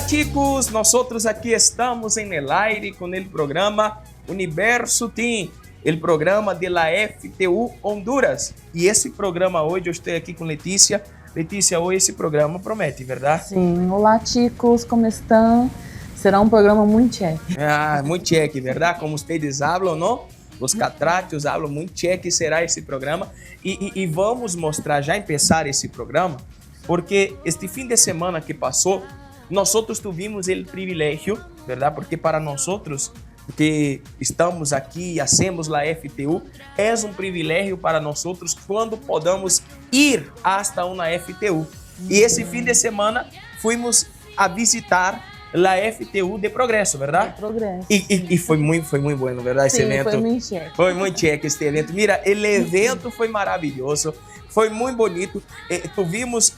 Hola chicos, nosotros aquí estamos en el aire con el programa Universo Team, el programa de la FTU Honduras. E esse programa hoje, eu estou aqui com Letícia. Letícia, hoje esse programa promete, verdade? Sim. Olá chicos, como estão? Será um programa muito cheque. Muito cheque, verdade? Como vocês falam, não? Os catrachos falam muito cheque será esse programa. E vamos mostrar, já começar esse programa, porque este fim de semana que passou, nós tivemos o privilégio, verdade? Porque para nós que estamos aqui e hacemos a FTU, é um privilégio para nós quando podamos ir hasta uma FTU. E esse fim de semana fomos a visitar a FTU de Progresso, verdade? De Progresso. E foi muito bom, verdade? Esse Sim, evento. foi muito cheque. Foi muito cheque este evento. Mira, o evento foi maravilhoso. Foi muito bonito. Tuvimos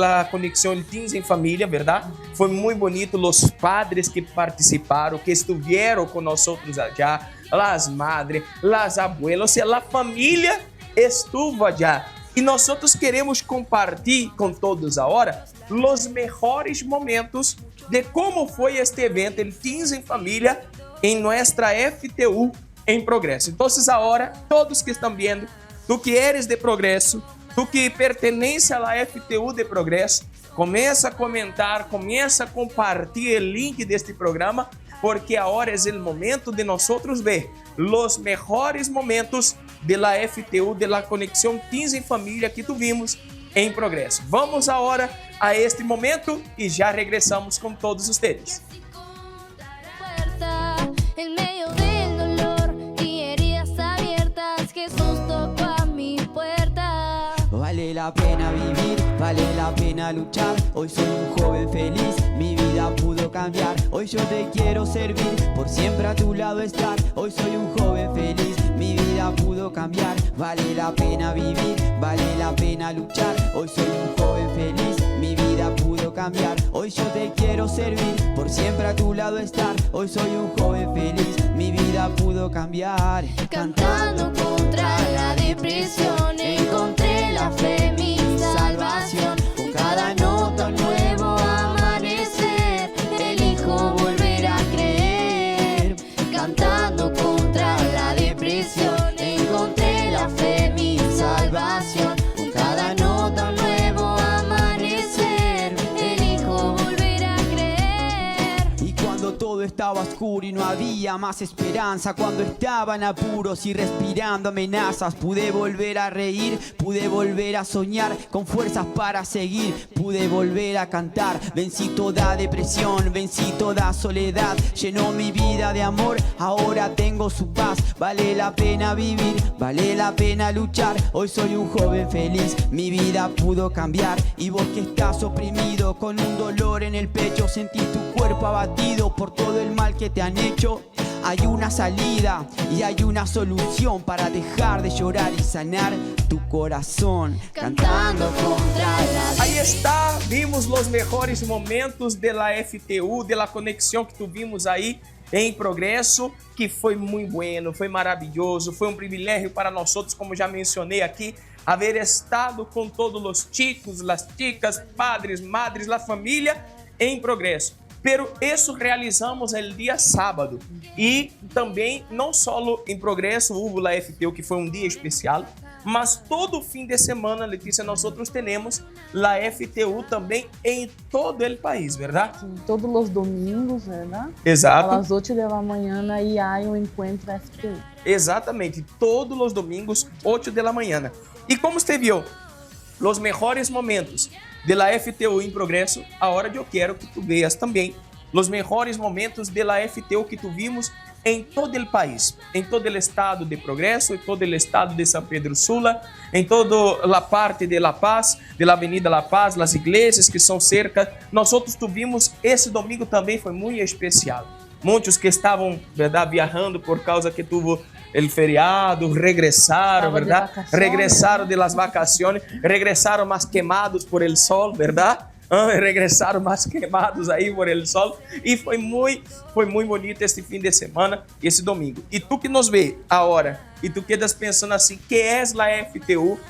a conexão Teams em família, verdade? Foi muito bonito. Os padres que participaram, que estiveram com nós allá, as madres, as abuelas, ou seja, a família estuvo allá. E nós queremos compartilhar com todos agora os melhores momentos de como foi este evento, el Teams em família, em nossa FTU em Progresso. Então, agora, todos que estão vendo, tu que eres de Progresso, tu que pertence à FTU de Progresso, começa a comentar, começa a compartilhar o link deste programa, porque agora é o momento de nós ver os melhores momentos da FTU, da conexão Teams em família que tuvimos em Progresso. Vamos agora a este momento e já regressamos com todos vocês. Vale la pena vivir, vale la pena luchar. Hoy soy un joven feliz, mi vida pudo cambiar. Hoy yo te quiero servir, por siempre a tu lado estar. Hoy soy un joven feliz, mi vida pudo cambiar. Vale la pena vivir, vale la pena luchar. Hoy soy un joven feliz, mi vida pudo cambiar. Hoy yo te quiero servir, por siempre a tu lado estar. Hoy soy un joven feliz, mi vida pudo cambiar. Cantando contra la depresión, encontré la fe, mi salvación. Con cada nota un nuevo amanecer, elijo volver a creer. Cantando contra la depresión, encontré la fe, mi salvación. Con cada nota un nuevo amanecer, elijo volver a creer. Y cuando todo estaba oscuro y no había más esperanza, cuando estaba en apuros y respirando amenazas, pude volver a reír, pude volver a soñar con fuerzas para seguir, pude volver a cantar. Vencí toda depresión, vencí toda soledad, llenó mi vida de amor, ahora tengo su paz. Vale la pena vivir, vale la pena luchar. Hoy soy un joven feliz, mi vida pudo cambiar. Y vos que estás oprimido con un dolor en el pecho, sentís tu cuerpo abatido por todo el mal que te han hecho. Hay una salida y hay una solución para dejar de llorar y sanar tu corazón. Cantando contra la Aí está, vimos os melhores momentos da FTU, da conexão que tuvimos aí em Progresso, que foi muito bueno, foi maravilhoso, foi um privilégio para nós outros, como já mencionei aqui, haver estado com todos os chicos, as chicas, padres, madres, a família em Progresso. Pero isso realizamos el dia sábado e também não só em Progresso houve a FTU, que foi um dia especial, mas todo fim de semana, Letícia, nós temos a FTU também em todo o país, verdade? Sim, todos os domingos, verdade? Exato. A las 8 da manhã aí há um encontro FTU. Exatamente, todos os domingos, 8 da manhã. E como você viu, os melhores momentos de la FTU em Progresso, agora eu quero que tu veas também os melhores momentos de la FTU que tuvimos em todo o país, em todo o estado de Progresso, em todo o estado de São Pedro Sula, em toda a parte de La Paz, de la Avenida La Paz, as igrejas que são cerca. Nós outros tuvimos, esse domingo também foi muito especial. Muitos que estavam, verdade, viajando por causa que tuvo el feriado, regressaram, verdade? Regressaram de las vacaciones, regressaram mais queimados por el sol, verdade? Regressaram mais queimados aí por el sol. E foi muito bonito este fim de semana, esse domingo. E tu que nos vê agora, e tu quedas pensando assim, que é a FTU,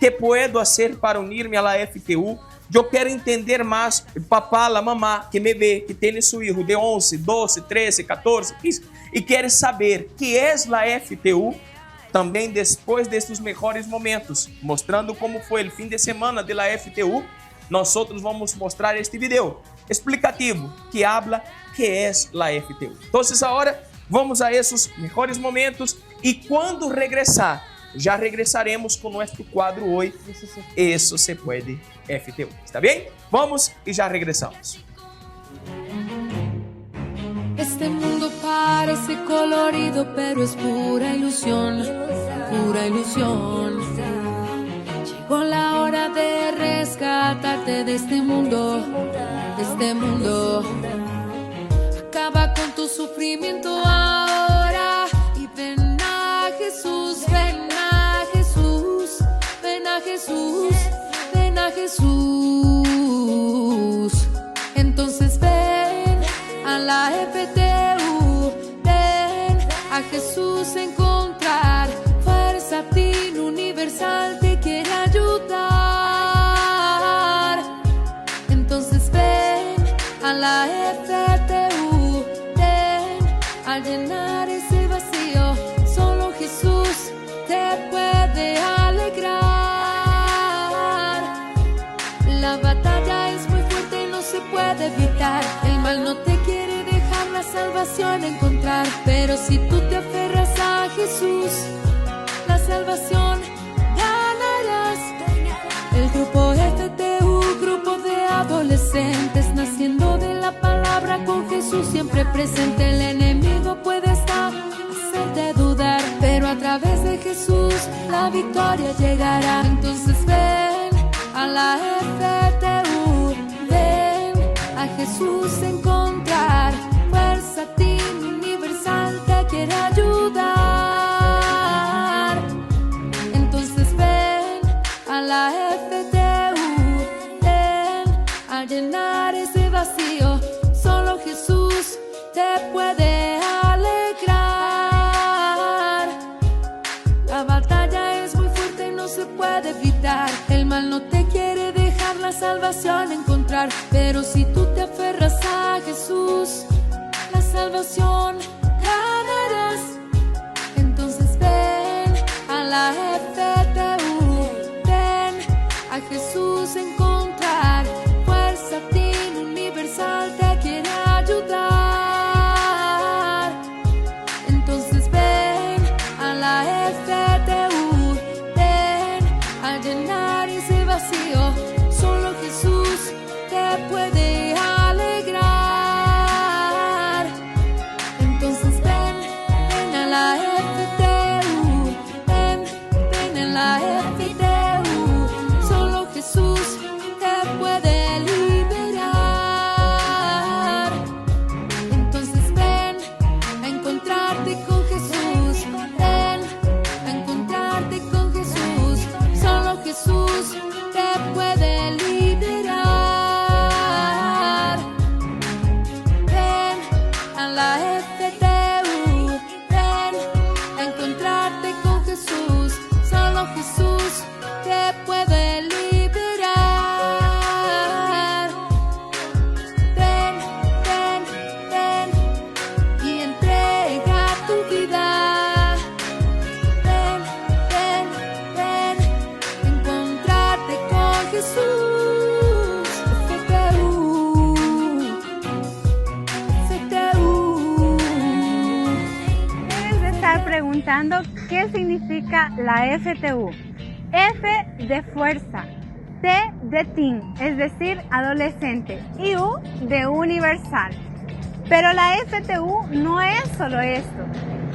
¿Qué puedo hacer para unirme a la FTU? Yo quiero entender más, el papá, la mamá que me ve, que tiene su hijo de 11, 12, 13, 14, 15 y quiere saber qué es la FTU. También después de estos mejores momentos, mostrando cómo fue el fin de semana de la FTU, nosotros vamos mostrar este video explicativo que habla qué es la FTU. Entonces ahora vamos a esos mejores momentos y cuando regresar, ya regresaremos con nuestro cuadro hoy, Eso se puede FTU. ¿Está bien? Vamos y ya regresamos. Este mundo parece colorido, pero es pura ilusión, pura ilusión. Llegó la hora de rescatarte de este mundo, de este mundo. Acaba con tu sufrimiento ahora y ven a Jesús, ven a Jesús, ven a Jesús, ven a Jesús. Entonces ven a la FTU, ven a Jesús encontrar fuerza, fin universal te quiere ayudar. Entonces ven a la FTU, ven a llenar ese vacío, solo Jesús te puede alegrar. La batalla es muy fuerte y no se puede evitar, el mal no te quiere dejar la salvación encontrar, pero si tú te aferras a Jesús, la salvación ganarás. El grupo FTU, grupo de adolescentes, naciendo de la palabra con Jesús siempre presente. El enemigo puede estar, hacerte dudar, pero a través de Jesús la victoria llegará. Entonces ven a la FTU, ven a Jesús encontrar fuerza, team universal te quiere ayudar. Entonces ven a la FTU, ven a llenar ese vacío, solo Jesús te puede alegrar. La batalla es muy fuerte y no se puede evitar, el mal no te quiere dejar la salvación encontrar, pero si tú te aferras a Jesús, la salvación ganarás. Entonces ven a la FTU, ven a Jesús encontrar fuerza, team universal te quiere ayudar. Entonces ven a la FTU, ven a llenar ese vacío, solo Jesús te puede alegrar. Entonces ven a la FTU, ven a la FTU, solo Jesús te puede liberar. Entonces ven a encontrarte con Jesús, ven a encontrarte con Jesús, solo Jesús te puede liberar. Ven a la FTU, ven a encontrarte con Jesús, solo Jesús te puede liberar. Ven, ven, ven y entrega tu vida. Ven, ven, ven, encontrarte con Jesús. FTU, FTU. Debes de estar preguntando qué significa la FTU. F de fuerza, T de teen, es decir, adolescente, y U de universal. Pero la FTU no es solo esto,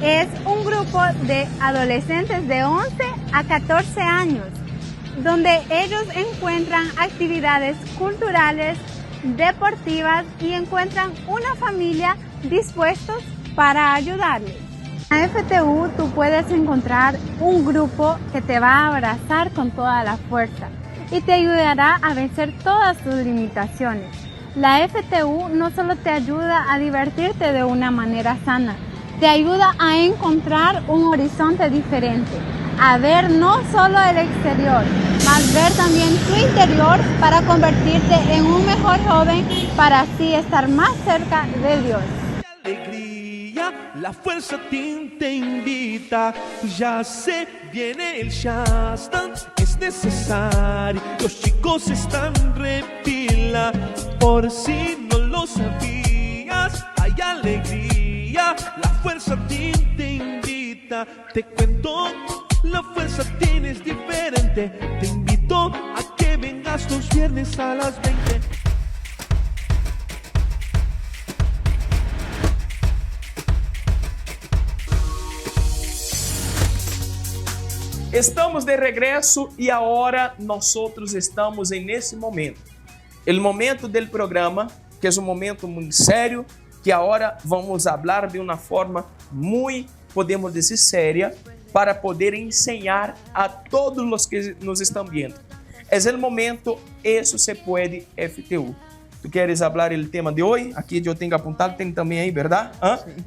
es un grupo de adolescentes de 11 a 14 años, donde ellos encuentran actividades culturales, deportivas y encuentran una familia dispuestos para ayudarles. En la FTU tú puedes encontrar un grupo que te va a abrazar con toda la fuerza y te ayudará a vencer todas tus limitaciones. La FTU no solo te ayuda a divertirte de una manera sana, te ayuda a encontrar un horizonte diferente, a ver no solo el exterior, mas ver también tu interior para convertirte en un mejor joven, para así estar más cerca de Dios. Alegría, la fuerza te invita, ya se viene el Shastan, es necesario, los chicos están repila, por si no lo sabías, hay alegría, la fuerza te invita, te cuento, la fuerza tienes diferente, te invito a que vengas los viernes a las 20. Estamos de regresso e agora nós estamos nesse momento. O momento do programa, que é um momento muito sério, que agora vamos falar de uma forma muito, podemos dizer, séria, para poder ensinar a todos os que nos estão vendo. É o momento, isso se pode FTU. Tu queres falar o tema de hoje? Aqui eu tenho apontado, tem também aí, verdade?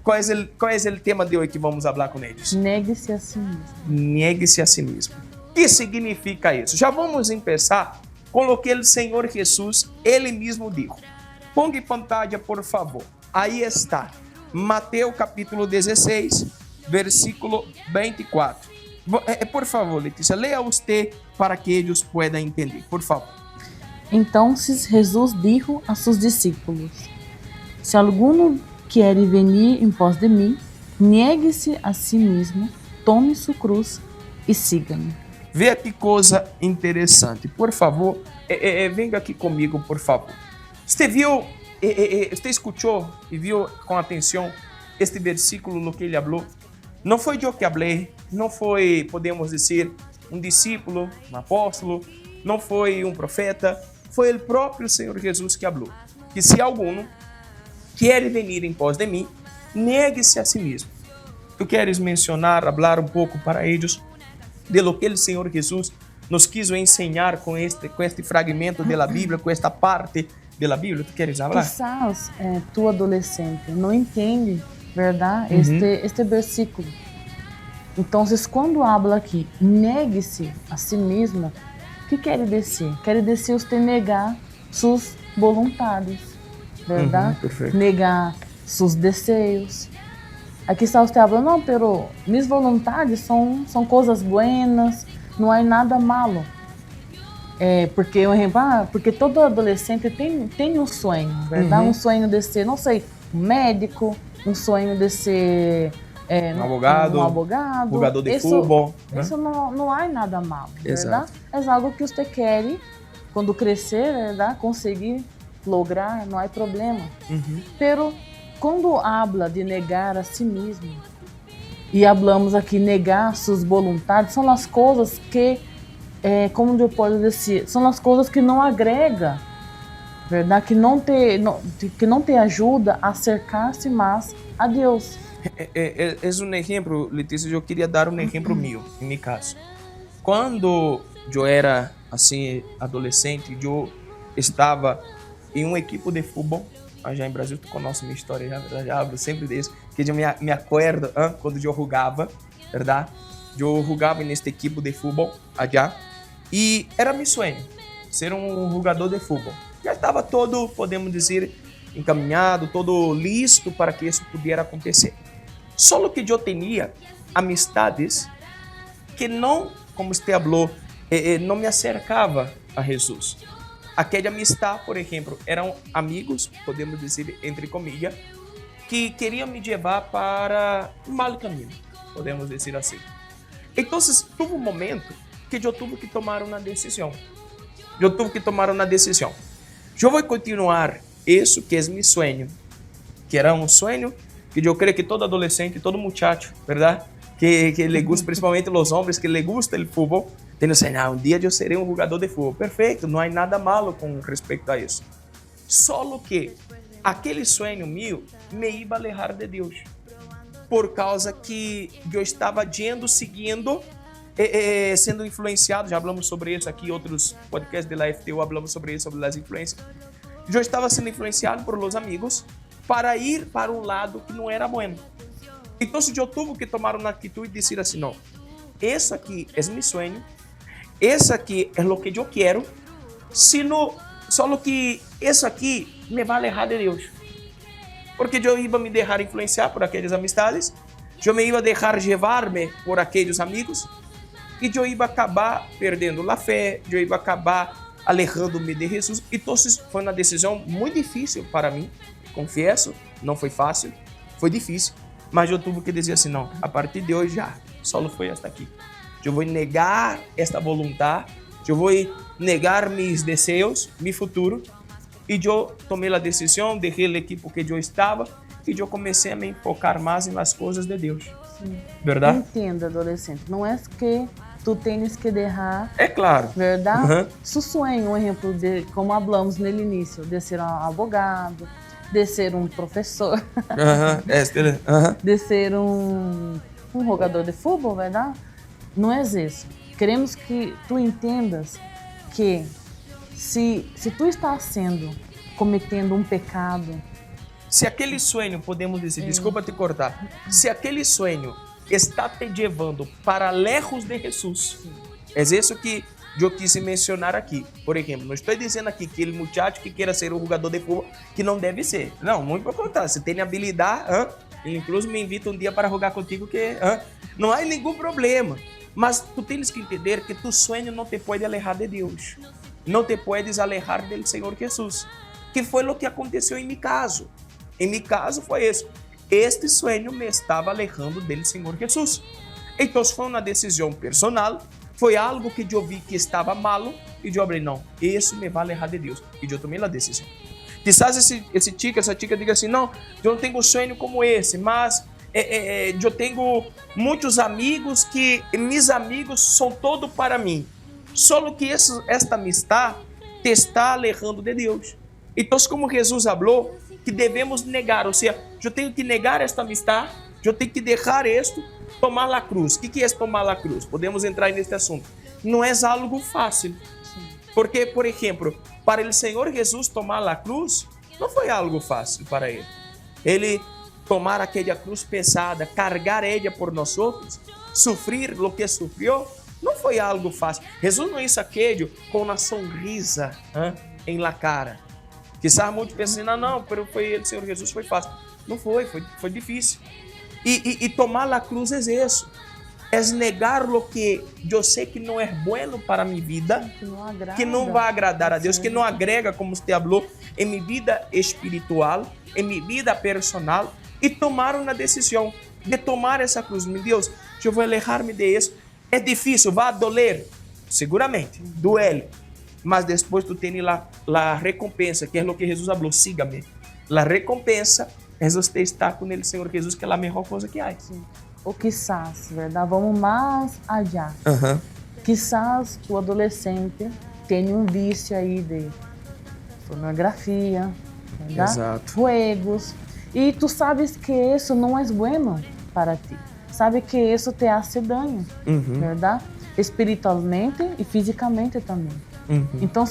Qual é o tema de hoje que vamos falar com eles? Negue-se a si mesmo. Negue-se a si mesmo. O que significa isso? Já vamos começar com o que o Senhor Jesus, Ele mesmo disse. Ponga em pantalla, por favor. Aí está. Mateus capítulo 16, versículo 24. Por favor, Letícia, leia você para que eles possam entender, por favor. Então Jesus dijo a sus discípulos: Se alguno quiere venir en pos de mí, niegue-se a si mesmo, tome sua cruz e siga-me. Veja que coisa interessante. Por favor, venha aqui comigo, por favor. Você viu, você escutou e viu com atenção este versículo no que ele falou? Não foi eu que falei, não foi, podemos dizer, um discípulo, um apóstolo, não foi um profeta, foi o próprio Senhor Jesus que falou. Que se algum quer venir em pós de mim, negue-se a si mesmo. Tu queres mencionar, falar pouco para eles de lo que o Senhor Jesus nos quis ensinar com este fragmento da Bíblia, com esta parte da Bíblia? Tu queres falar? Quizás tu adolescente não entende, verdade, este versículo. Então, quando habla aqui, negue-se a si mesmo, o que quer dizer? Quer dizer você negar suas vontades, verdade? Negar seus desejos. Aqui está você falando, não, pero minhas vontades são coisas buenas, não há nada malo. Porque todo adolescente tem um sonho, verdade? Um sonho de ser, não sei, um médico, um sonho de ser um abogado, jogador de futebol. Isso não há nada malo, Exato. verdade? É algo que você quer, quando crescer, verdade? Conseguir lograr, não há problema. Pero quando habla de negar a si mesmo, e hablamos aqui negar suas vontades, são as coisas que, como eu posso dizer, são as coisas que não agrega, verdade? Que não te ajuda a acercar-se mais a Deus. É um exemplo, Letícia, eu queria dar um exemplo meu, em meu caso. Quando eu era assim adolescente, eu estava em uma equipe de futebol. Já em Brasil, tu conhece minha história, já hablo sempre disso, que eu me acordo quando eu jogava, verdade? Eu jogava nesta equipe de futebol, allá, e era meu sonho, ser um jogador de futebol. Já estava todo, podemos dizer, encaminhado, todo listo para que isso pudesse acontecer. Só que eu tinha amistades que não, como você falou, não me acercava a Jesus. Aquela amistade, por exemplo, eram amigos, podemos dizer, entre comillas, que queriam me levar para um mau caminho, podemos dizer assim. Então, houve um momento que eu tive que tomar uma decisão. Eu vou continuar isso que é meu sonho, que era um sonho que eu creio que todo adolescente, todo muchacho, verdade? Que le gusta, principalmente os homens, que le gusta o futebol, tem assim, um dia eu serei um jogador de futebol. Perfeito, não há nada malo com respeito a isso. Só que aquele sonho meu me ia alejar de Deus, por causa que eu estava seguindo, sendo influenciado. Já falamos sobre isso aqui, outros podcasts da FTU falamos sobre isso, sobre as influências. Eu estava sendo influenciado por los amigos para ir para um lado que não era bueno. Então, eu tive que tomar uma atitude e dizer assim, não, isso aqui é meu sonho, isso aqui é o que eu quero, sino só que isso aqui me vai alejar de Deus. Porque eu ia me deixar influenciar por aquelas amistades, eu me ia deixar levar-me por aqueles amigos, e eu ia acabar perdendo a fé, eu ia acabar alejando-me de Jesus. Então foi uma decisão muito difícil para mim, confesso, não foi fácil, foi difícil, mas eu tive que dizer assim, não, a partir de hoje já, só foi hasta aqui. Eu vou negar esta vontade, eu vou negar meus desejos, meu futuro, e eu tomei a decisão, deixei o equipo que eu estava, e eu comecei a me enfocar mais nas coisas de Deus. Sim. Verdade? Entenda, adolescente, não é que tu tens que deixar, é claro, verdade? Su sonho, um exemplo de, como falamos no início, de ser um advogado, de ser um professor, de ser um jogador de futebol, verdade? Não é isso. Queremos que tu entendas que se tu estás cometendo um pecado, se aquele sonho, podemos dizer, desculpa te cortar, se aquele sonho está te levando para lejos de Jesus, é isso que eu quis mencionar aqui. Por exemplo, não estou dizendo aqui que aquele muchacho que queira ser um jogador de futebol, que não deve ser. Não, muito pelo contrário, se tem habilidade, ele incluso me invita um dia para jogar contigo, que não há nenhum problema. Mas tu tens que entender que tu sonho não te pode alejar de Deus. Não te puedes alejar do Senhor Jesus. Que foi o que aconteceu em meu caso. Em meu caso foi isso. Este sonho me estava alejando do Senhor Jesus. Então foi uma decisão personal. Foi algo que eu vi que estava malo. E eu falei, não, isso me vai alejar de Deus. E eu tomei a decisão. Quizás essa chica diga assim, não, eu não tenho um sonho como esse, mas eu tenho muitos amigos que meus amigos são todos para mim. Só que esta amistade te está alejando de Deus. Então, como Jesus falou, que devemos negar, ou seja, eu tenho que negar esta amistade, eu tenho que deixar isto, tomar a cruz. O que é tomar a cruz? Podemos entrar neste assunto. Não é algo fácil. Porque, por exemplo, para o Senhor Jesus tomar a cruz, não foi algo fácil para ele. Ele tomar aquela cruz pesada, carregar ela por nós outros, sofrer o que sofreu, não foi algo fácil. Jesus não hizo aquilo com uma sonrisa em la cara. Quizás muitos pensam assim, não, mas foi o Senhor Jesus, foi fácil. Não foi difícil. E tomar a cruz é isso. É negar o que eu sei que não é bueno para minha vida, que não vai agradar a Deus, que não agrega, como você falou, em minha vida espiritual, em minha vida personal, e tomar uma decisão de tomar essa cruz. Meu Deus, eu vou alejar-me de isso. É difícil, vai doler, seguramente, duele. Mas depois tu tens a recompensa, que é o que Jesus falou, síga-me. A recompensa é você estar com o Senhor Jesus, que é a melhor coisa que há. Sim. Ou quizás, verdade? Vamos mais allá. Quizás tu adolescente tenha um vício aí de pornografia, verdade? Exato. Juegos. E tu sabes que isso não é bueno para ti. Sabe que isso te hace daño, verdade? Espiritualmente e fisicamente também. Então,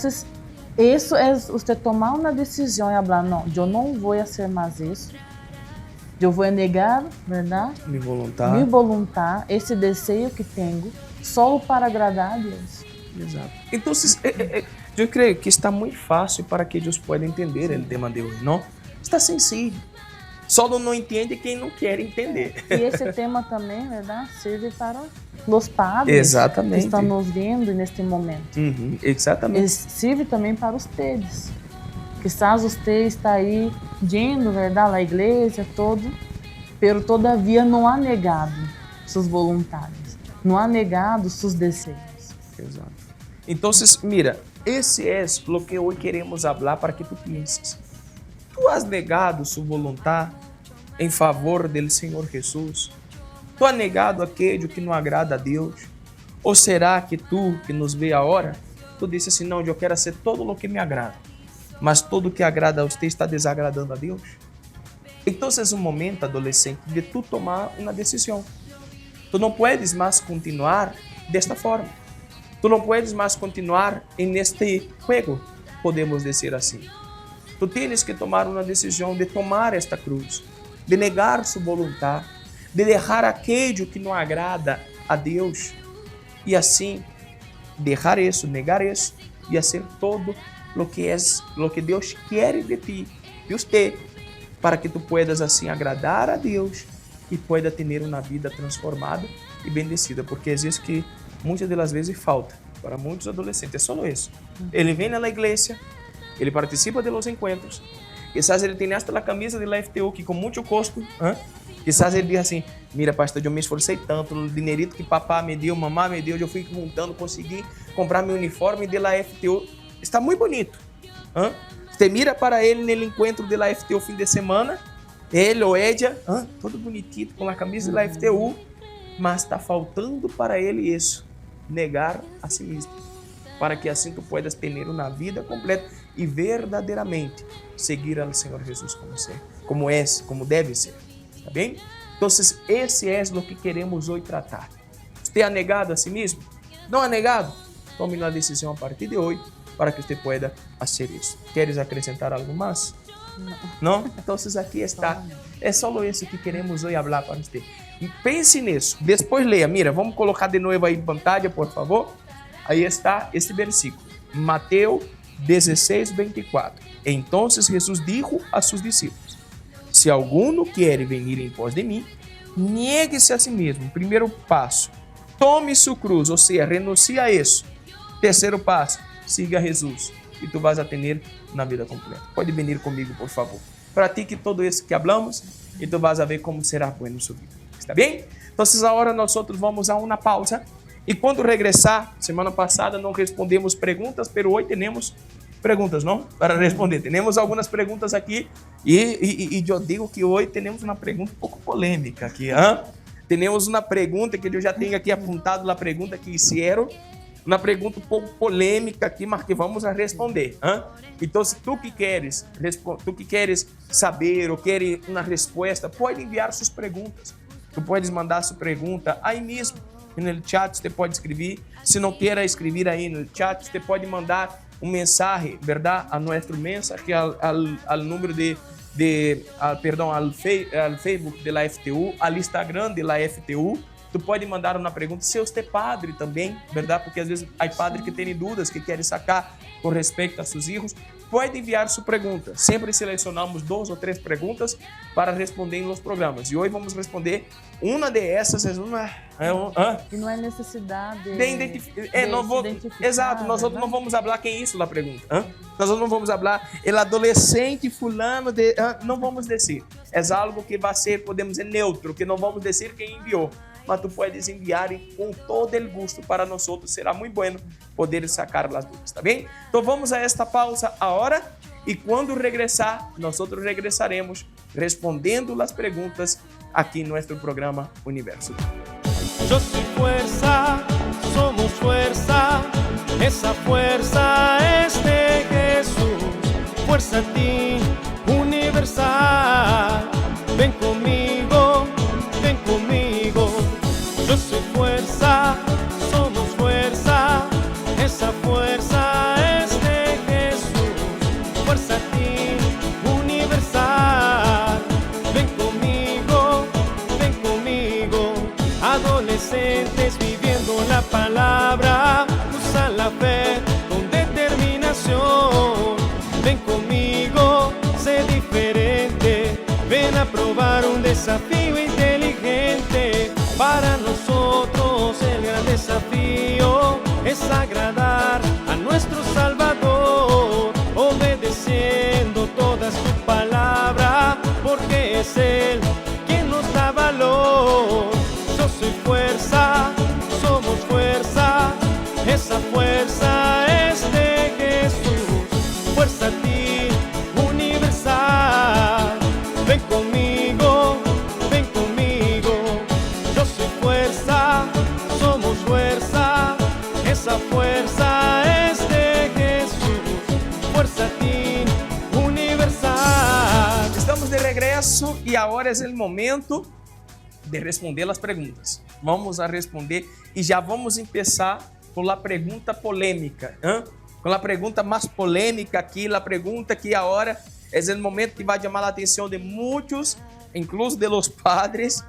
isso é você tomar uma decisão e falar, não, eu não vou fazer mais isso. Eu vou negar, verdade? Me voluntar, esse desejo que tenho, só para agradar a Deus. Exato. Então, eu creio que está muito fácil para que Deus possa entender o tema de hoje, não? Está sencillo. Só não entende quem não quer entender. E esse tema também, verdade, serve para os padres exatamente, que estão nos vendo neste momento. Exatamente. Ele serve também para os teus. Quizás você está aí indo, verdade, à igreja, pero todavia não há negado suas vontades, não há negado seus desejos. Exato. Então, mira, esse é o que hoje queremos falar para que tu penses. Tu has negado sua vontade em favor do Senhor Jesus? Tu has negado aquilo que não agrada a Deus? Ou será que tu, que nos vê agora, tu disse assim, não, eu quero ser todo o que me agrada, mas todo o que agrada a você está desagradando a Deus? Então, é um momento, adolescente, de tu tomar uma decisão. Tu não puedes mais continuar desta forma. Tu não puedes mais continuar neste juego, podemos dizer assim. Tu tens que tomar uma decisão de tomar esta cruz, de negar sua vontade, de deixar aquilo que não agrada a Deus e assim deixar isso, negar isso e fazer todo lo que Deus quer de ti, de você, para que tu puedas assim agradar a Deus e pueda ter uma vida transformada e bendecida, porque existe que muitas das vezes falta para muitos adolescentes, é só isso. Ele vem na igreja, ele participa de los encontros, quizás ele tem hasta a camisa da FTU que com muito custo, quizás ele diz assim, mira pastor, eu me esforcei tanto, o dinerito que papá me deu, mamá me deu, eu fui juntando, consegui comprar meu uniforme de la FTU, está muito bonito. Você mira para ele no encontro de la FTU fim de semana, ele ou ella, todo bonitito com a camisa da FTU, mas está faltando para ele isso, negar a si mesmo, para que assim tu puedas ter uma vida completa e verdadeiramente seguir ao Senhor Jesus como deve ser, tá bem? Então, esse é o que queremos hoje tratar. Você ha negado a si mesmo? Não ha negado? Tome uma decisão a partir de hoje para que você pueda fazer isso. Queres acrescentar algo mais? Não? Então, aqui está. É só isso que queremos hoje falar para você. Pense nisso. Depois leia. Mira, vamos colocar de novo aí em pantalla, por favor. Aí está esse versículo. Mateus 16, 24. Então Jesus dijo a seus discípulos: se alguno quer venir em pós de mim, niegue-se a si mesmo. Primeiro passo, tome sua cruz, ou seja, renuncie a isso. Terceiro passo, siga Jesus e tu vas a ter uma vida completa. Pode vir comigo, por favor. Pratique todo isso que hablamos e tu vas a ver como será bueno em sua vida. Está bem? Então, agora nós vamos a uma pausa e quando regressar, semana passada não respondemos perguntas, mas hoje temos perguntas, não? Para responder. Temos algumas perguntas aqui e eu digo que hoje temos uma pergunta um pouco polêmica aqui. Temos uma pergunta que eu já tenho aqui apontado, a pergunta que fizeram, uma pergunta um pouco polêmica aqui, mas que vamos a responder. Então, se tu que queres saber ou queres uma resposta, pode enviar suas perguntas. Tu podes mandar sua pergunta aí mesmo no chat, você pode escrever. Se não queira escrever aí no chat, você pode mandar mensagem, verdade, a nosso mensagem ao número ao Facebook de la FTU, ao Instagram de la FTU. Tu pode mandar uma pergunta, se você é padre também, verdade? Porque às vezes há padre que tem dúvidas, que querem sacar com respeito a seus filhos. Pode enviar sua pergunta. Sempre selecionamos 2 ou 3 perguntas para responder nos programas. E hoje vamos responder uma dessas. E não é necessidade de identificar. Exato, nós outros não vamos falar quem é isso, a pergunta. Nós não vamos falar el adolescente fulano de... não vamos dizer. É algo que vai ser, podemos dizer, neutro, que não vamos dizer quem enviou. Mas tu puedes enviar com todo o gosto para nós outros. Será muito bueno poder sacar as dúvidas, tá bem? Então vamos a esta pausa agora e quando regressar, nós outros regressaremos respondendo as perguntas aqui no nosso programa Universo. Yo soy fuerza, somos fuerza, esa fuerza es de Jesús, fuerza a ti, universal, ven conmigo, ven conmigo. Yo soy fuerza, somos fuerza, esa fuerza es de Jesús, fuerza a ti, universal, ven conmigo, adolescentes viviendo la palabra, usa la fe con determinación, ven conmigo, sé diferente, ven a probar un desafío inteligente. Para nosotros el gran desafío es agradar a nuestro Salvador, obedeciendo toda su palabra, porque es Él quien nos da valor. Yo soy fuerza, somos fuerza, esa fuerza es de Jesús, fuerza a ti, universal, ven conmigo, ven conmigo. Yo soy fuerza, somos fuerza, esa fuerza es de Jesús, fuerza a ti, universal. Estamos de regresso e agora é o momento de responder as perguntas. Vamos a responder e já vamos começar com a pergunta polêmica. Com a pergunta mais polêmica aqui, a pergunta que agora é o momento que vai chamar a atenção de muitos, incluso de los padres,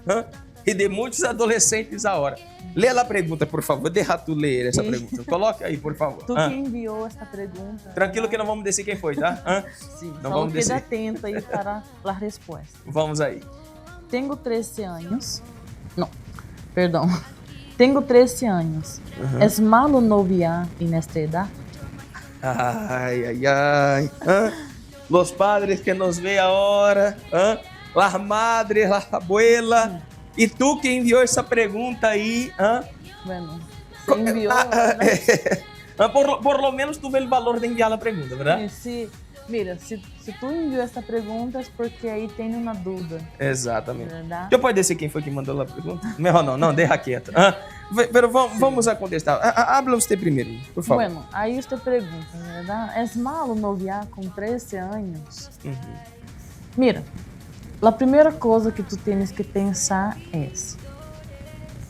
e de muitos adolescentes agora. Lê a pergunta, por favor. Deixa tu ler essa pergunta. Coloca aí, por favor. Tu que enviou essa pergunta. Tranquilo que não vamos dizer quem foi, tá? Sim, não só vamos queda dizer. atenta aí para a resposta. Vamos aí. Tenho 13 anos. Não, perdão. Tenho 13 anos. ¿Es malo noviar en esta edad? Ay, ay, ay. Los padres que nos ven ahora, las madres, las abuelas. E tu que enviou essa pergunta aí, Bueno, se envió, ¿verdad? por lo menos tu vê o valor de enviar a pergunta, verdade? Sí, mira, se tu enviou essa pergunta é porque aí tem uma dúvida, Exatamente. verdade? Eu pode dizer quem foi que mandou a pergunta? Melhor não, deixa quieto. Pero vamos a contestar. Habla você primeiro, por favor. Bueno, aí você pergunta, verdade? ¿Es malo noviar com 13 anos? Mira, a primeira coisa que tu tens que pensar é: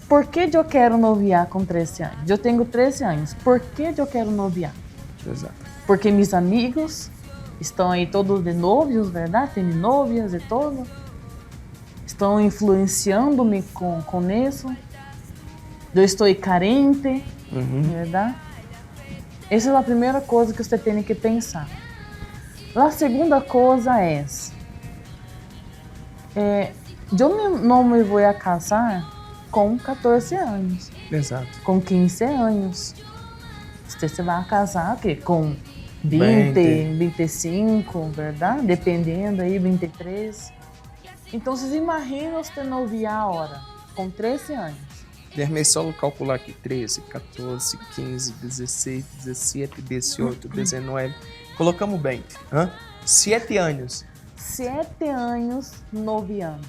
por que eu quero noviar com 13 anos? Eu tenho 13 anos, por que eu quero noviar? Exato. Porque meus amigos estão aí todos de novios, verdade? Tem novias e tudo. Estão influenciando-me com isso. Eu estou carente, verdade? Essa é a primeira coisa que você tem que pensar. A segunda coisa é: eu não me vou a casar com 14 anos, Exato. com 15 anos. Você se vai casar ¿qué? Com 20, 25, verdade? Dependendo aí, 23. Então, vocês imaginam você noviar agora, com 13 anos. Deixa-me só calcular aqui. 13, 14, 15, 16, 17, 18, 19. Colocamos bem. 7 anos. 7 anos noviando.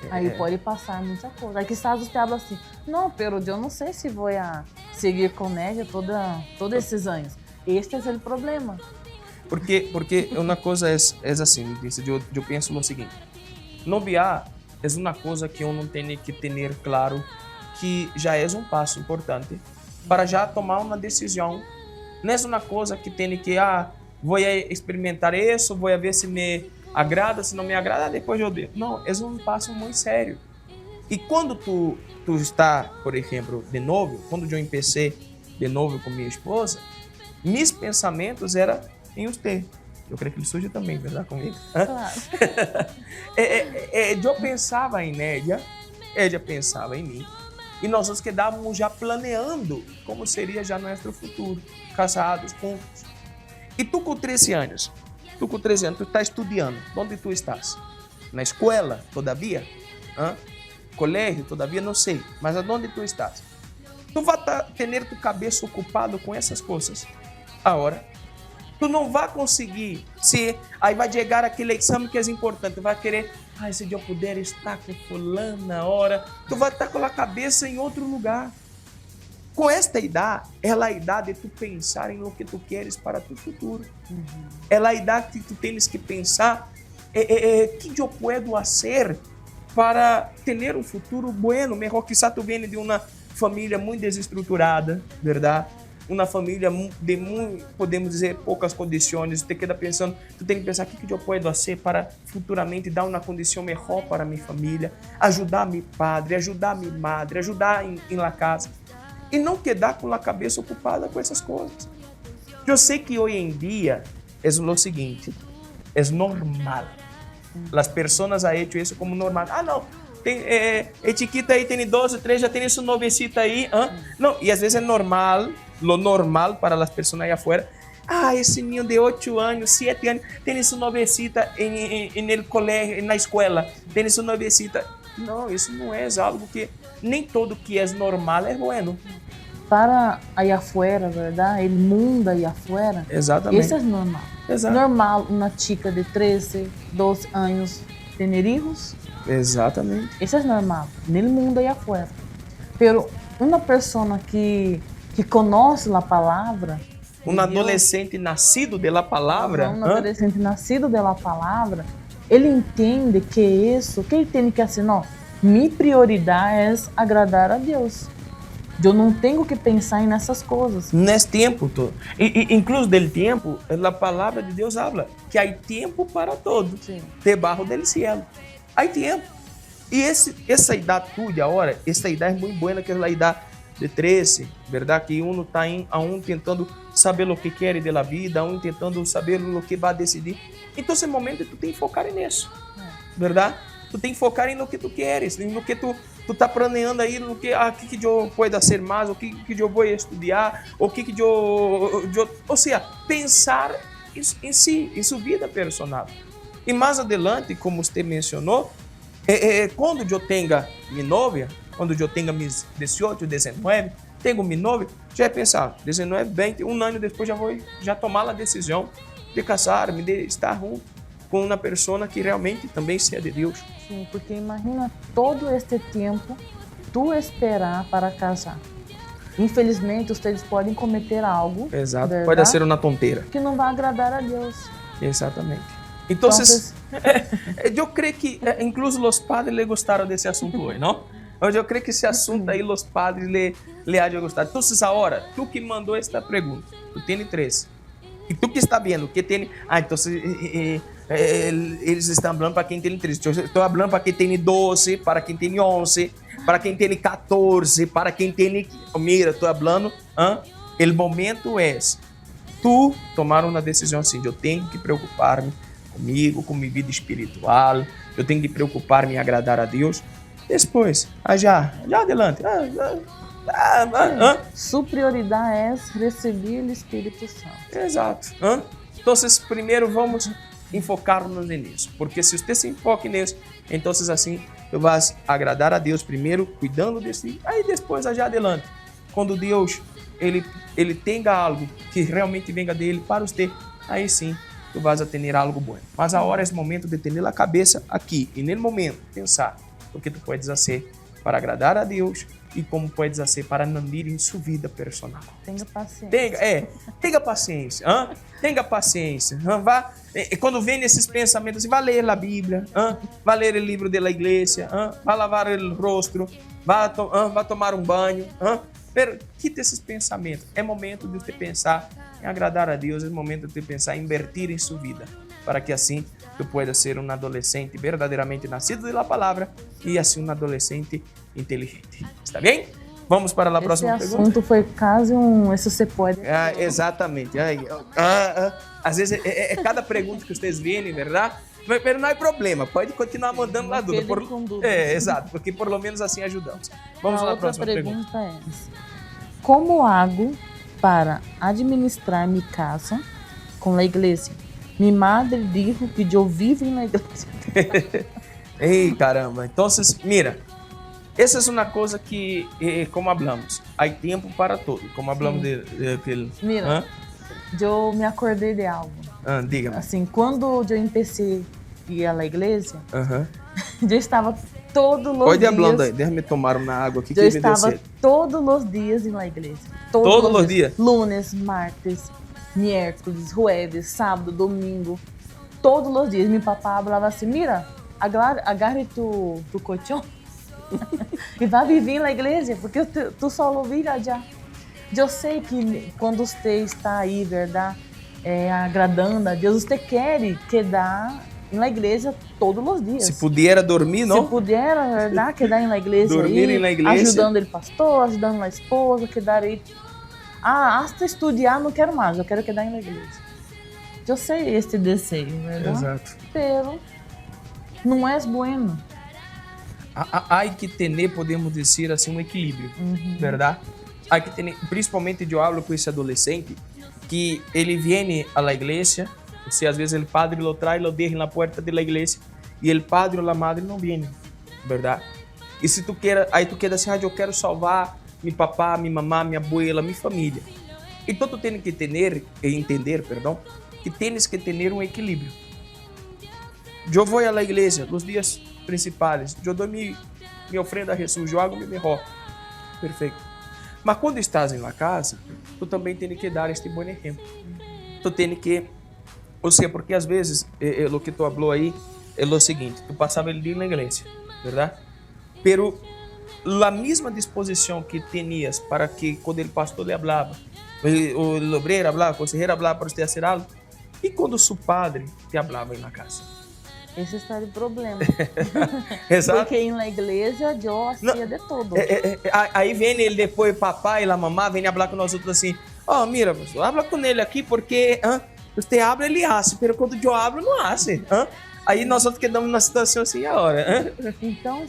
Aí pode passar muita coisa. Aí quizás você habla assim: não, pero eu não sei se vou a seguir com ella todos esses anos. Este é o problema. Porque uma coisa é assim, eu penso no seguinte: noviar é uma coisa que uno tem que ter claro que já é um passo importante para já tomar uma decisão. Não é uma coisa que tem que, vou experimentar isso, vou ver se me agrada, se não me agrada, depois eu devo. Não, é um passo muito sério. E quando tu está, por exemplo, de novo, quando eu comecei de novo com minha esposa, meus pensamentos eram em você. Eu creio que ele surge também, verdade, comigo? Claro. Eu pensava em ela pensava em mim, e nós nos quedávamos já planeando como seria já nosso futuro, casados, juntos. E tu com 13 anos, tu estás estudando. Onde tu estás? Na escola, todavia? Colégio, todavia? Não sei. Mas onde tu estás? Tu vai ter tua cabeça ocupada com essas coisas. Agora, tu não vai conseguir, aí vai chegar aquele exame que é importante, tu vai querer, se eu puder estar com fulano na hora, tu vai estar com a cabeça em outro lugar. Com esta idade, é a idade de tu pensar em o que tu queres para tu futuro. É a idade que tu tens que pensar que eu posso fazer para ter um futuro bueno, melhor. Quizá tu venha de uma família muito desestruturada, verdade? Uma família de podemos dizer, poucas condições. Tu queda pensando, tu tem que pensar o que eu posso fazer para futuramente dar uma condição melhor para minha família, ajudar meu padre, ajudar minha madre, ajudar em la casa. E não quedar com a cabeça ocupada com essas coisas. Eu sei que hoje em dia é o seguinte, é normal. As pessoas han hecho isso como normal. Não, tem chiquita aí, tem 12, 13, já tem sua novecita aí. Não, e às vezes é normal, lo normal para as pessoas aí afuera. Esse menino de 8 anos, 7 anos, tem sua novecita no colégio, na escola, tem sua novecita. Não, isso não é algo que nem todo que é normal é bueno. Para aí afuera, verdade? O mundo aí afuera. Exatamente. Isso é normal. Exato. Normal uma chica de 13, 12 anos ter filhos. Exatamente. Isso é normal. No mundo aí afuera. Pero uma pessoa que conhece a palavra. Adolescente nascido de la palavra. Adolescente nascido de la palavra. Ele entende que isso, que ele tem que assim, não. Minha prioridade é agradar a Deus. Eu não tenho que pensar nessas coisas. Nesse tempo todo. Incluso del tempo, a palavra de Deus habla que há tempo para todo. Sim. Debaixo del cielo. Há tempo. E essa idade tuya agora, essa idade é muito boa, que é a idade de 13, verdade? Que uno está tentando saber o que quer da vida, tentando saber o que vai decidir. Então, esse momento, tu tem que focar nisso, verdade? Tu tem que focar no que tu queres, no que tu tá planeando aí, no que eu posso fazer mais, o que eu vou estudar, o que eu... Ou seja, pensar em si, em sua vida personal. E mais adelante, como você mencionou, quando eu tenha minha novia, quando eu tenha meus 18, 19, tenho minha novia, já é pensar, 19, 20, um ano depois já vou tomar a decisão de casar-me, de estar junto com uma pessoa que realmente também seja de Deus. Sim, porque imagina todo este tempo tu esperar para casar. Infelizmente, vocês podem cometer algo, exato, verdade? Pode ser uma tonteira, que não vai agradar a Deus. Exatamente. Então, eu creio que incluso os padres lhe gostaram desse assunto hoje, não? Eu creio que esse assunto aí os padres lhe há de gostar. Então, agora, tu que mandou esta pergunta, tu tens 3. E tu que está vendo, que tem... então eles estão falando para quem tem 3. Eu estou falando para quem tem 12, para quem tem 11, para quem tem 14, para quem tem... Mira, estou falando, o momento é tu tomar uma decisão assim, eu tenho que preocupar-me comigo, com minha vida espiritual, eu tenho que preocupar-me em agradar a Deus. Depois, já adelante. Sua prioridade é receber o Espírito Santo. Exato. Então, primeiro vamos enfocar-nos nisso, porque se você se enfoca nisso, então assim, tu vas agradar a Deus primeiro, cuidando de si, aí depois já adelante. Quando Deus ele tenha algo que realmente venga dele para você, aí sim, tu vas a ter algo bom. Mas agora é o momento de ter a cabeça aqui, e nesse momento, pensar o que tu podes fazer para agradar a Deus e como podes fazer para não ir em sua vida personal. Tenha paciência. Tenha paciência. Tenha paciência. Vá, quando vem esses pensamentos, assim, vá ler a Bíblia, vá ler o livro da igreja, vá lavar o rosto, vá tomar um banho. Quita esses pensamentos. É momento de você pensar em agradar a Deus, é momento de você pensar em invertir em sua vida, para que assim tu pueda ser um adolescente verdadeiramente nascido da palavra e assim um adolescente inteligente. Está bem? Vamos para a próxima pergunta. Esse assunto foi quase isso você pode... Exatamente. Às vezes é cada pergunta que vocês veem, verdade? Mas não é problema, pode continuar mandando lá dúvida. Exato, porque por lo menos assim ajudamos. Vamos para a próxima pergunta. É como hago para administrar minha casa com a igreja? Minha madre disse que eu vivo na igreja. Ei, caramba. Então, mira, essa é uma coisa que, como falamos, há tempo para tudo. Como falamos de Mira, eu me acordei de algo. Diga-me. Assim, quando eu comecei a ir à igreja, eu estava todos os Pode dias... Pode falando aí, deixa-me tomar uma água aqui. Eu estava todos os dias na igreja. Todos os dias? Lunes, martes, miércoles, jueves, sábado, domingo. Todos os dias. Meu papai falava assim, mira, agarre tu colchão e vá viver na igreja, porque tu só ouvirá já. Eu sei que quando você está aí, verdade, agradando a Deus, você quer quedar na igreja todos os dias. Se puder dormir, não? Se puder, verdade, quedar na igreja dormir aí, na igreja, ajudando o pastor, ajudando a esposa, quedar aí. Hasta estudar não quero mais, eu quero quedar na igreja. Eu sei este desejo, verdade? Exato. Pero não é bueno. Há que ter, podemos dizer assim, um equilíbrio, verdade? Há que ter, principalmente eu falo com esse adolescente, que ele vem à igreja, se às vezes o padre lo traz, lo deixa na porta da igreja, e o padre ou a madre não vem, verdade? E se tu quer, aí tu quer assim, eu quero salvar meu papá, minha mamá, minha abuela, minha família. Então tu tens que entender, que tens que ter um equilíbrio. Eu vou à igreja nos dias principais, eu dou minha ofrenda a Jesus, eu hago meu melhor. Perfeito. Mas quando estás em la casa, tu também tens que dar este bom exemplo. Tu tens que, ou seja, porque às vezes, o que tu falou aí, é o seguinte, tu passava o dia na igreja, verdade? Pero a mesma disposição que tenias para que quando o pastor lhe falava, o obreiro falava, o conselheiro falava para você fazer algo, e quando o seu padre te falava aí na casa? esse está o problema. Exato. Porque em la igreja eu hacía de todo. Aí vem ele depois, papai e a mamá, vem falar com nós outros assim, mira, pastor, habla com ele aqui porque você habla, ele hace, pero quando eu hablo, não hace. Aí nós outros quedamos numa situação assim agora. Então,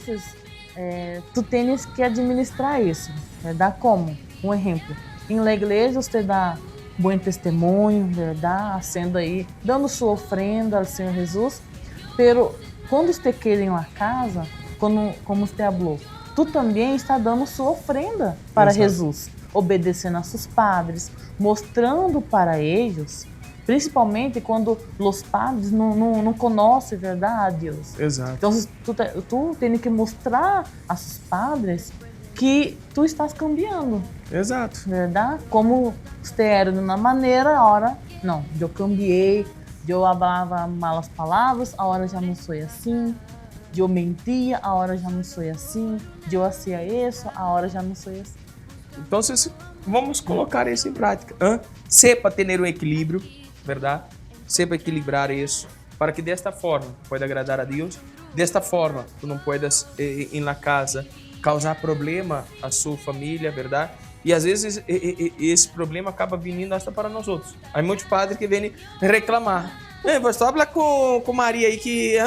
tu tens que administrar isso, verdade? Como? Um exemplo. Em la igreja, você dá bom testemunho, verdade? Sendo aí, dando sua ofrenda ao Senhor Jesus. Pero quando você quer em la casa, como você falou, tu também está dando sua ofrenda para Exato. Jesus, obedecendo a seus padres, mostrando para eles, principalmente quando os padres não conhecem, verdade, a Deus. Exato. Então, tu tem que mostrar a seus padres que tu estás cambiando, Exato. verdade? Como você era de uma maneira, agora, não, eu cambiei, eu falava malas palavras, agora já não sou assim, eu mentia, agora já não sou assim, eu fazia isso, agora já não sou assim. Então, vamos colocar isso em prática. Sepa ter um equilíbrio, verdade? Sepa equilibrar isso, para que desta forma pueda agradar a Deus. Desta forma, tu não puedas, em la casa, causar problema à sua família, verdade? E às vezes esse problema acaba vindo até para nós outros. Há muitos padres que vêm reclamar. Pastor, habla com Maria aí que...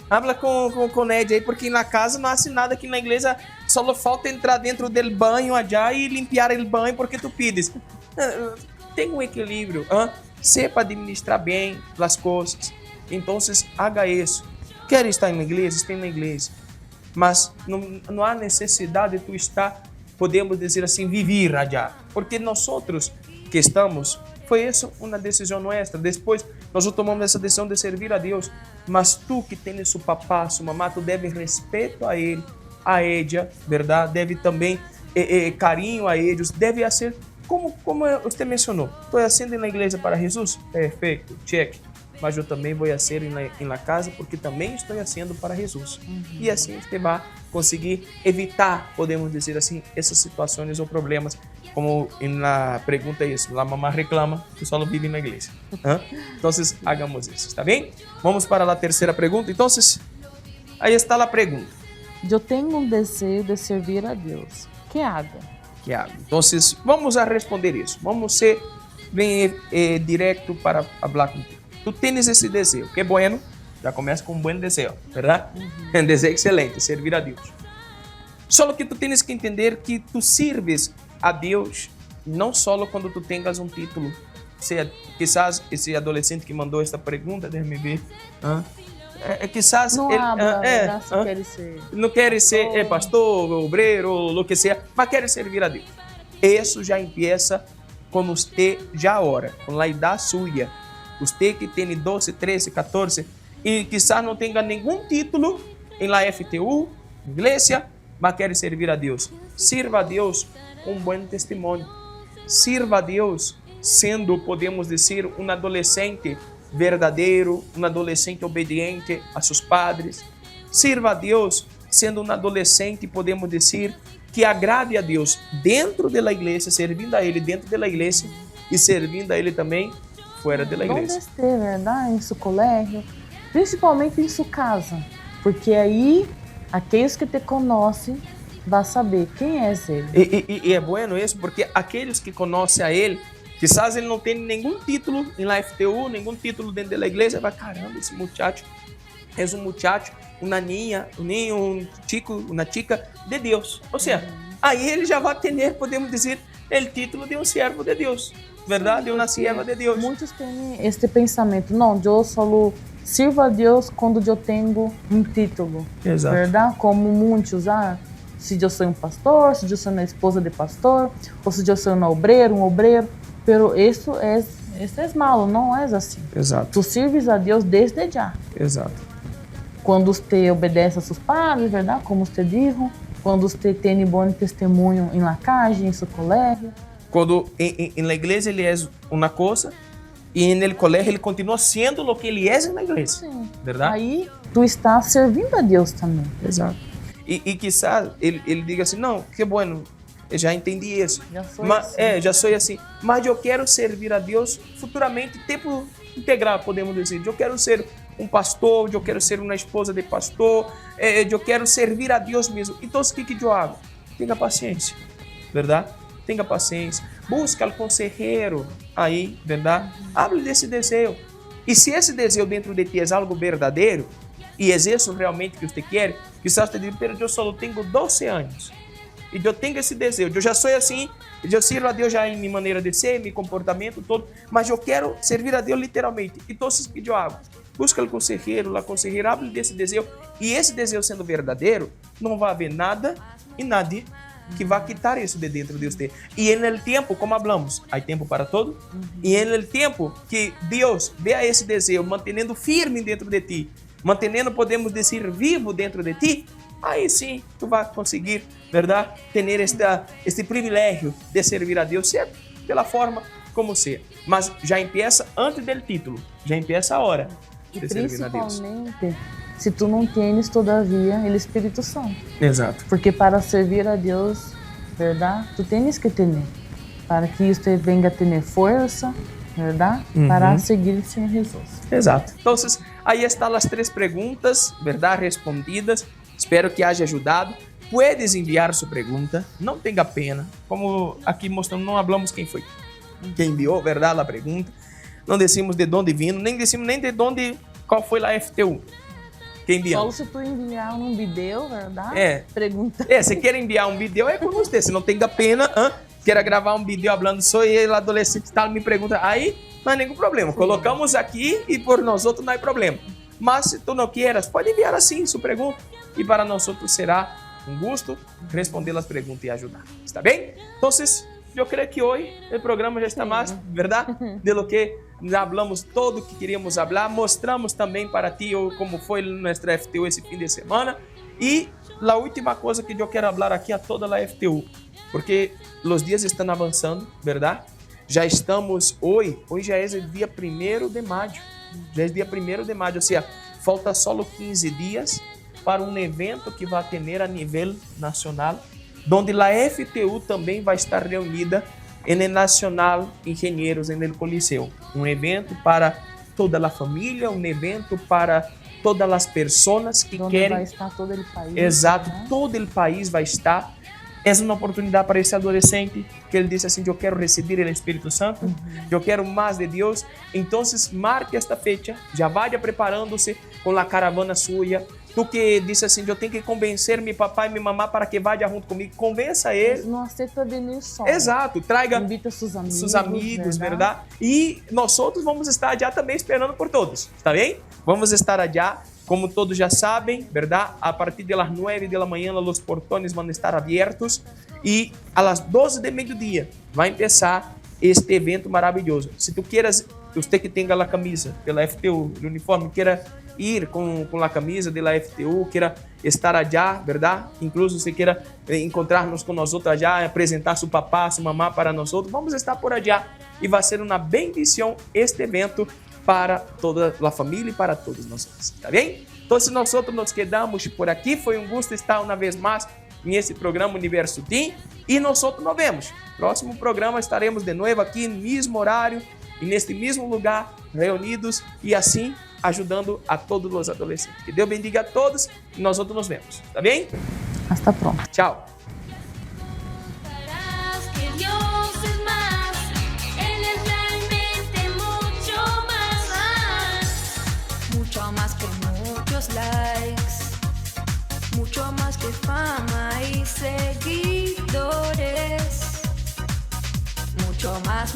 habla com Ned aí, porque na casa não hace nada, aqui na igreja só falta entrar dentro do banho allá e limpar o banho porque tu pides. Tem um equilíbrio. Sepa administrar bem as coisas. Então, haga isso. Quer estar na igreja? Esteja na igreja. Mas não há necessidade de tu estar, podemos dizer assim, viver allá. Porque nós outros que estamos, foi isso uma decisão nossa. Depois, nós tomamos essa decisão de servir a Deus. Mas tu que tens seu papá, sua mamá, tu deve respeito a ele, a ella, verdade? Deve também carinho a eles. Deve ser, como você mencionou, estou fazendo na igreja para Jesus? Perfeito, check. Mas eu também vou fazer em la casa, porque também estou fazendo para Jesus. E assim você vai conseguir evitar, podemos dizer assim, essas situações ou problemas, como na pergunta é isso, a mamá reclama que só não vive na igreja. Então, hagamos isso, está bem? Vamos para a terceira pergunta. Então, aí está a pergunta. Eu tenho um desejo de servir a Deus. Que haga? Que haga? Então, vamos a responder isso. Vamos ser bem direto para falar contigo. Tu tens esse desejo, que é bueno, já começa com um bom desejo, verdade? Um desejo excelente, servir a Deus. Só que tu tens que entender que tu sirves a Deus não só quando tu tenhas um título. Quizás esse adolescente que mandou esta pergunta, deixa-me ver. Quizás não ele não quer ser pastor, obreiro, o que seja, mas quer servir a Deus. Isso já empieza com você já ora, com a idade sua. Você que tem 12, 13, 14 e quizás não tenha nenhum título em la FTU, igreja, mas quer servir a Deus. Sirva a Deus com um bom testemunho. Sirva a Deus sendo, podemos dizer, um adolescente verdadeiro, um adolescente obediente a seus padres. Sirva a Deus sendo um adolescente, podemos dizer, que agrade a Deus dentro da igreja, servindo a Ele dentro da igreja e servindo a Ele também fora da igreja. Onde esteja, verdade? Em seu colégio, principalmente em sua casa, porque aí aqueles que te conhecem vão saber quem é ele. E é bueno isso, porque aqueles que conhecem a ele, quizás ele não tem nenhum título em la FTU, nenhum título dentro da igreja, vai, caramba, esse muchacho é um muchacho, uma niña, um chico, uma chica de Deus. Ou seja, aí ele já vai ter, podemos dizer, o título de um servo de Deus. Verdade? De uma serva de Deus. Muitos têm este pensamento, não, eu só sirvo a Deus quando eu tenho um título. Exato. Verdade? Como muitos, se eu sou um pastor, se eu sou uma esposa de pastor, ou se eu sou um obreiro, pero isso é malo, não é assim. Exato. Tu sirves a Deus desde já. Exato. Quando você obedece a seus padres, verdade? Como você disse, quando você tem bom testemunho em la casa, em seu colégio. Quando na igreja ele é uma coisa e no colégio ele continua sendo o que ele é na igreja. Sim. Verdade? Aí tu está servindo a Deus também. Exato. E quizás ele diga assim, não, que bueno, eu já entendi isso. Já sou assim. Mas eu quero servir a Deus futuramente, tempo integral, podemos dizer. Eu quero ser um pastor, eu quero ser uma esposa de pastor, eu quero servir a Deus mesmo. Então, o que eu hago? Tenha paciência, verdade? Tenha paciência. Busca o conselheiro aí, verdade? Hable desse desejo. E se esse desejo dentro de ti é algo verdadeiro, e é isso realmente que você quer, quizás você diga, pero eu só tenho 12 anos. E eu tenho esse desejo, eu já sou assim, eu sirvo a Deus já em minha maneira de ser, meu comportamento todo, mas eu quero servir a Deus literalmente. Então, o que eu hago? Busca o conselheiro, a conselheira, hable desse desejo, e esse desejo sendo verdadeiro, não vai haver nada e nadie que vai quitar isso de dentro de você. E no tempo, como falamos, há tempo para todo, e no tempo que Deus vea esse desejo mantendo firme dentro de ti, mantendo, podemos dizer, vivo dentro de ti, aí sim, tu vai conseguir, verdade, ter este privilégio de servir a Deus, certo? Pela forma como ser. Mas já empieza antes do título, já empieza a hora de servir a Deus. Principalmente se tu não tens todavia o Espírito Santo. Exato. Porque para servir a Deus, verdade, tu tens que ter, para que isto venga a ter força, verdade, para seguir o Senhor Jesus. Exato. Então, aí estão as 3 perguntas, verdade, respondidas. Espero que haja ajudado. Puedes enviar sua pergunta, não tenha pena. Como aqui mostrando, não falamos quem foi. Quem enviou, verdade, a pergunta. Não decimos de onde vindo, nem decimos nem de onde, qual foi a FTU. Quem enviou. Só se tu enviar um vídeo, verdade? Pergunta. Se quer enviar um vídeo, é com você. Se não tenha pena, quer gravar um vídeo falando, sou eu, adolescente, tal, me pergunta. Aí, não há nenhum problema. Sim. Colocamos aqui e por nós outros não há problema. Mas se tu não queres, pode enviar assim sua pergunta. E para nós outros será um gosto responder as perguntas e ajudar. Está bem? Então, eu creio que hoje o programa já está mais, verdade? De lo que hablamos todo o que queríamos falar. Mostramos também para ti como foi nossa FTU esse fim de semana. E a última coisa que eu quero falar aqui a toda a FTU, porque os dias estão avançando, verdade? Já estamos hoje já é o dia 1º de maio. Já é dia 1º de maio, ou seja, falta só 15 dias para um evento que vai ter a nível nacional, onde a FTU também vai estar reunida no Nacional Engenheiros, no Coliseu. Um evento para toda a família, um evento para todas as pessoas que onde querem... vai estar todo o país. Exato, né? Todo o país vai estar. É uma oportunidade para esse adolescente que ele disse assim, eu quero receber o Espírito Santo, eu quero mais de Deus. Então, marque esta fecha, já vaya preparando-se com a caravana sua. Tu que disse assim, eu tenho que convencer meu papai e minha mamãe para que vá junto comigo, convença ele. Não aceita venir só. Exato, traga invita seus amigos, verdade? E nós outros vamos estar já também esperando por todos, está bem? Vamos estar já, como todos já sabem, verdade? A partir das 9 da manhã, os portões vão estar abertos e às 12 do meio-dia vai começar este evento maravilhoso. Se tu queres, você que tenha a camisa pela FTU, o uniforme, queira ir com a camisa da FTU, queira estar allá, verdade? Incluso se queira encontrar-nos com nós outros allá, apresentar seu papá, sua mamá para nós outros, vamos estar por allá e vai ser uma bendição este evento para toda a família e para todos nós, tá bem? Então, se nós outros nos quedamos por aqui, foi um gosto estar uma vez mais nesse programa Universo Team e nós outros nos vemos. Próximo programa estaremos de novo aqui no mesmo horário e neste mesmo lugar, reunidos e assim ajudando a todos os adolescentes. Que Deus bendiga a todos e nós outros nos vemos, tá bem? Hasta pronto. Tchau. Que Dios es más, Él es realmente mucho más que muchos likes, mucho más que fama y seguidores, mucho más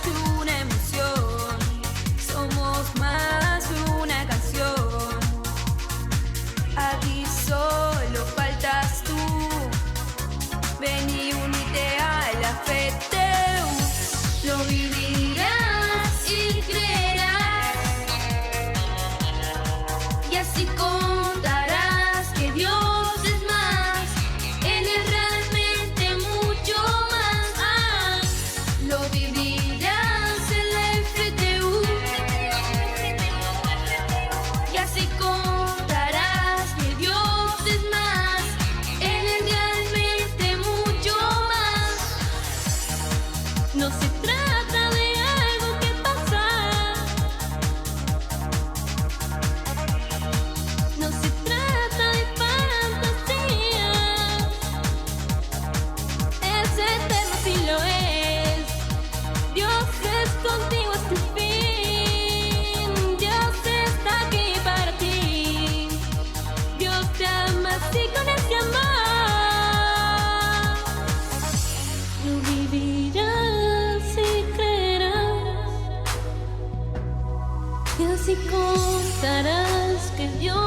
que una emoción, somos más que una canción. Aquí solo faltas tú, ven y únete a la FTU, lo vivirás y creerás, y así contarás que Dios es más, Él es realmente mucho más, lo vivirás en la FTU, y así contarás que Dios es más, Él es realmente mucho más. No se trata de algo que pasa lo vivirás y creerás. Y así contarás que Dios